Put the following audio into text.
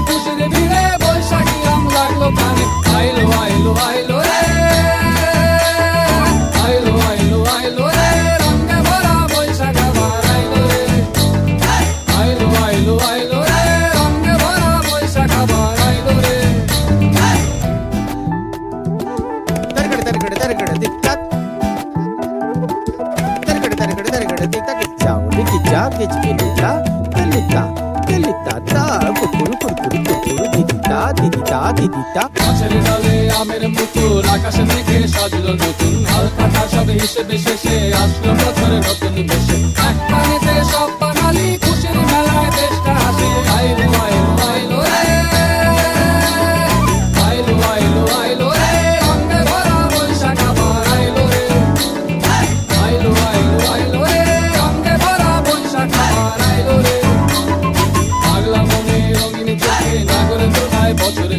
খুশির ভিড়ে বৈশাখী আম লাগলো কানে। আইলো আইলো আইলো রে, আইলো আইলো আইলো রে, রঙে ভরা বৈশাখ আবার আইলো রে। আইলো আইলো আইলো রে, রঙে ভরা বৈশাখ আবার আইলো রে। Targada targada targada dik tak. Targada targada targada dik tak. Ciao dik ciao dik kelita kelita kelita ta kukuru kukuru kukuru didita didita didita. গাছের ডালে আমের মুকুর, আকাশে মেঘে সাজলো নতুন, হালকাটা সব হিসেবে শেষে আসলো বছরের নতুন বেশে। এক পানিতে সব বাঙালি খুশির মেলায় দেশটা হাসে। আইলো আইলো আইলো রে, আইলো আইলো আইলো রে, রঙে ভরা বৈশাখ আবার আইলো রে। আইলো আইলো আইলো রে, রঙে ভরা বৈশাখ আবার আইলো রে। পাগলা মনে রঙিন চোখে নাগর দোলায় বছরে